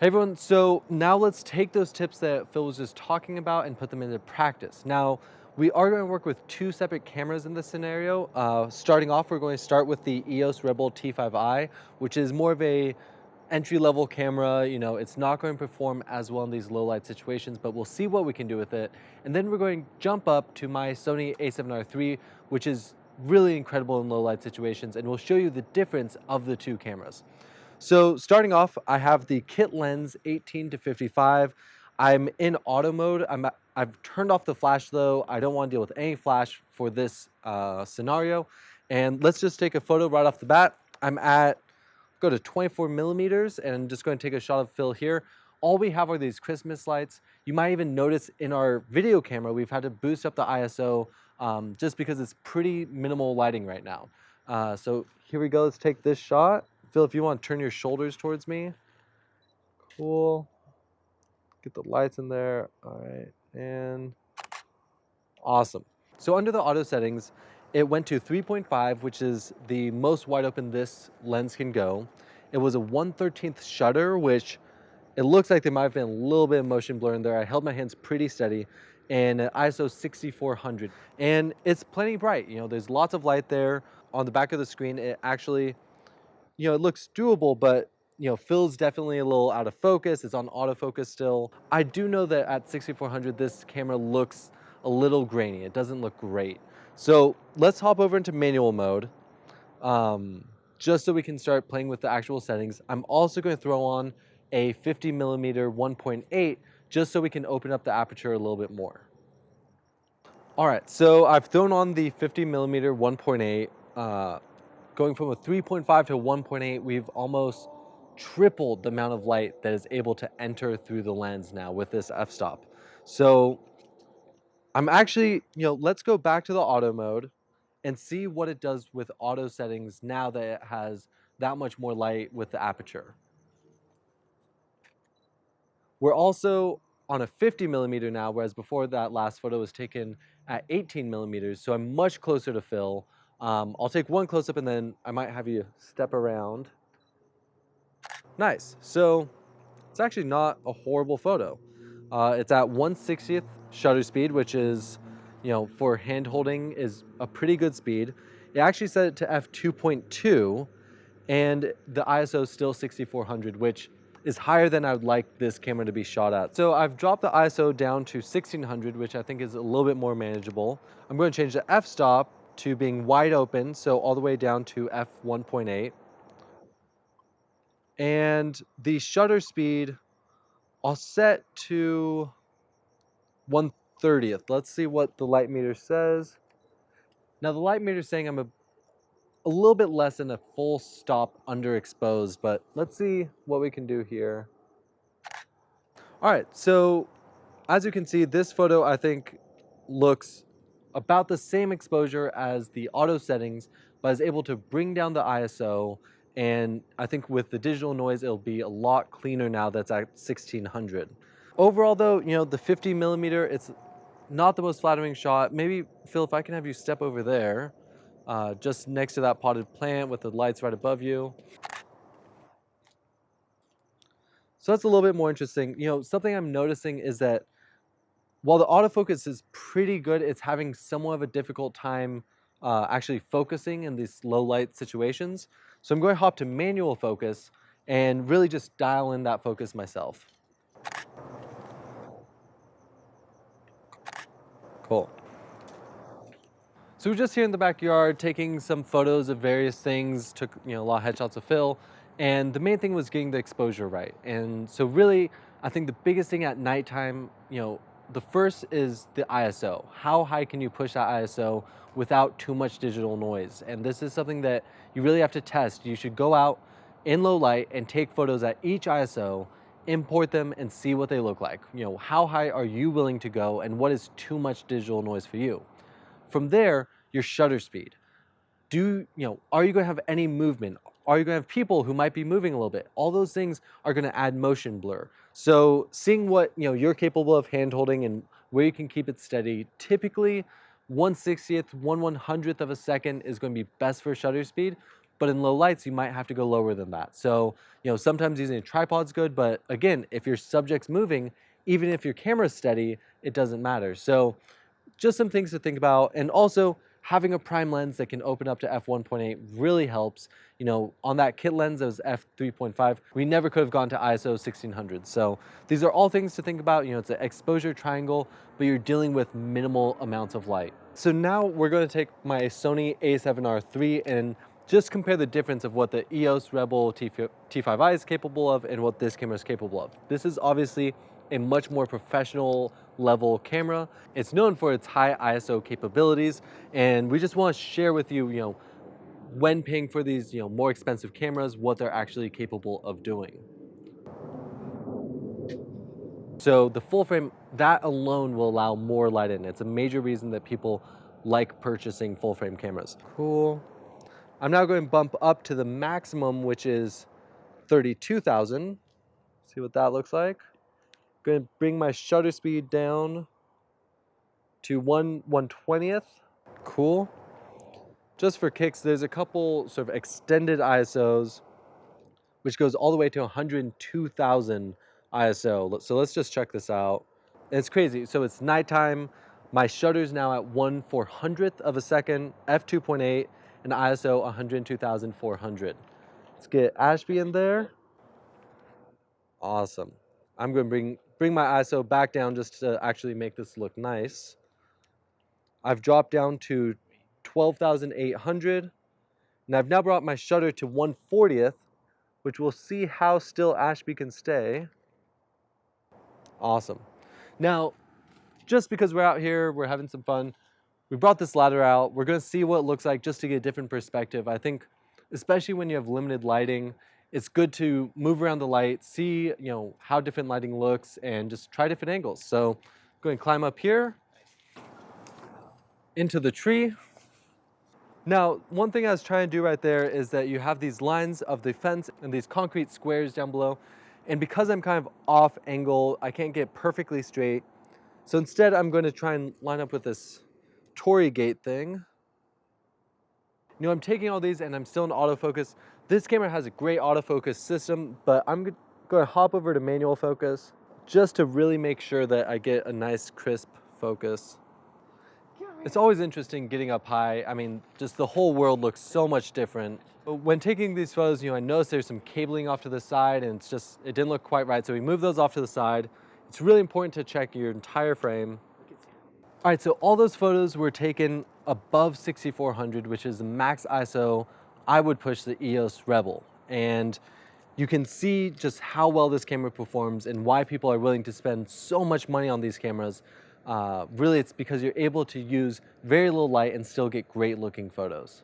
Hey everyone, so now let's take those tips that Phil was just talking about and put them into practice. Now, we are going to work with two separate cameras in this scenario. Starting off, we're going to start with the EOS Rebel T5i, which is more of a entry-level camera. You know, it's not going to perform as well in these low light situations, but we'll see what we can do with it. And then we're going to jump up to my Sony a7R III, which is really incredible in low light situations, and we'll show you the difference of the two cameras. So starting off, I have the kit lens 18 to 55. I'm in auto mode. I've turned off the flash though. I don't want to deal with any flash for this scenario. And let's just take a photo right off the bat. Go to 24 millimeters and I'm just going to take a shot of Phil here. All we have are these Christmas lights. You might even notice in our video camera, we've had to boost up the ISO just because it's pretty minimal lighting right now. So here we go, let's take this shot. Phil, if you want to turn your shoulders towards me. Cool. Get the lights in there. All right, and awesome. So under the auto settings, it went to 3.5, which is the most wide open this lens can go. It was a 1/13 shutter, which it looks like there might have been a little bit of motion blur in there. I held my hands pretty steady, and ISO 6400. And it's plenty bright. You know, there's lots of light there. On the back of the screen, it actually, you know, it looks doable, but you know, Phil's definitely a little out of focus. It's on autofocus still. I do know that at 6400, this camera looks a little grainy. It doesn't look great. So let's hop over into manual mode, just so we can start playing with the actual settings. I'm also going to throw on a 50 millimeter 1.8, just so we can open up the aperture a little bit more. All right, so I've thrown on the 50 millimeter 1.8. Going from a 3.5 to 1.8, we've almost tripled the amount of light that is able to enter through the lens now with this f-stop. So I'm actually, you know, let's go back to the auto mode and see what it does with auto settings now that it has that much more light with the aperture. We're also on a 50 millimeter now, whereas before that last photo was taken at 18 millimeters, so I'm much closer to Phil. I'll take one close-up and then I might have you step around. Nice. So it's actually not a horrible photo. It's at 1/60th shutter speed, which is, you know, for hand holding is a pretty good speed. It actually set it to f2.2 and the ISO is still 6400, which is higher than I would like this camera to be shot at. So I've dropped the ISO down to 1600, which I think is a little bit more manageable. I'm going to change the f-stop to being wide open, so all the way down to f1.8. And the shutter speed, I'll set to 1/30th. Let's see what the light meter says. Now the light meter is saying I'm a little bit less than a full stop underexposed, but let's see what we can do here. All right, so as you can see, this photo I think looks about the same exposure as the auto settings, but is able to bring down the ISO. And I think with the digital noise, it'll be a lot cleaner now that's at 1600. Overall though, you know, the 50 millimeter, it's not the most flattering shot. Maybe, Phil, if I can have you step over there, just next to that potted plant with the lights right above you. So that's a little bit more interesting. You know, something I'm noticing is that while the autofocus is pretty good, it's having somewhat of a difficult time actually focusing in these low light situations. So I'm going to hop to manual focus and really just dial in that focus myself. Cool. So we're just here in the backyard taking some photos of various things, took, you know, a lot of headshots of Phil, and the main thing was getting the exposure right. And so really, I think the biggest thing at nighttime, you know, the first is the ISO. How high can you push that ISO without too much digital noise? And this is something that you really have to test. You should go out in low light and take photos at each ISO, import them and see what they look like. You know, how high are you willing to go and what is too much digital noise for you? From there, your shutter speed. Are you going to have any movement? Are you going to have people who might be moving a little bit? All those things are going to add motion blur. So seeing what, you know, you're capable of hand holding and where you can keep it steady, typically 1/60th, 1/100th of a second is going to be best for shutter speed. but in low lights, you might have to go lower than that. So, sometimes using a tripod's good, but again, if your subject's moving, even if your camera's steady, it doesn't matter. So just some things to think about. And also having a prime lens that can open up to f1.8 really helps. On that kit lens that was f3.5, we never could have gone to ISO 1600. So these are all things to think about. It's an exposure triangle, but you're dealing with minimal amounts of light. So now we're going to take my Sony a7R III and just compare the difference of what the EOS Rebel T5i is capable of and what this camera is capable of. This is obviously a much more professional level camera. It's known for its high ISO capabilities, and we just want to share with you, when paying for these, more expensive cameras, what they're actually capable of doing. So the full frame, that alone will allow more light in. It's a major reason that people like purchasing full frame cameras. Cool. I'm now going to bump up to the maximum, which is 32,000. See what that looks like. Going to bring my shutter speed down to 1/120th. Cool. Just for kicks, there's a couple sort of extended ISOs, which goes all the way to 102,000 ISO. So let's just check this out. And it's crazy. So it's nighttime. My shutter's now at 1/400th of a second, f2.8, and ISO 102,400. Let's get Ashby in there. Awesome. I'm going to bring my ISO back down just to actually make this look nice. I've dropped down to 12,800, and I've now brought my shutter to 1/40th, which we'll see how still Ashby can stay. Awesome. Now, just because we're out here, we're having some fun, we brought this ladder out. We're going to see what it looks like just to get a different perspective. I think, especially when you have limited lighting, it's good to move around the light, see how different lighting looks, and just try different angles. So I'm going to climb up here into the tree. Now, one thing I was trying to do right there is that you have these lines of the fence and these concrete squares down below. And because I'm kind of off angle, I can't get perfectly straight. So instead, I'm going to try and line up with this Torii gate thing. I'm taking all these and I'm still in autofocus. This camera has a great autofocus system, but I'm going to hop over to manual focus just to really make sure that I get a nice crisp focus. It's always interesting getting up high. I mean, just the whole world looks so much different. But when taking these photos, I noticed there's some cabling off to the side and it didn't look quite right. So we moved those off to the side. It's really important to check your entire frame. All right, so all those photos were taken above 6400, which is the max ISO I would push the EOS Rebel. And you can see just how well this camera performs and why people are willing to spend so much money on these cameras. Really, it's because you're able to use very little light and still get great looking photos.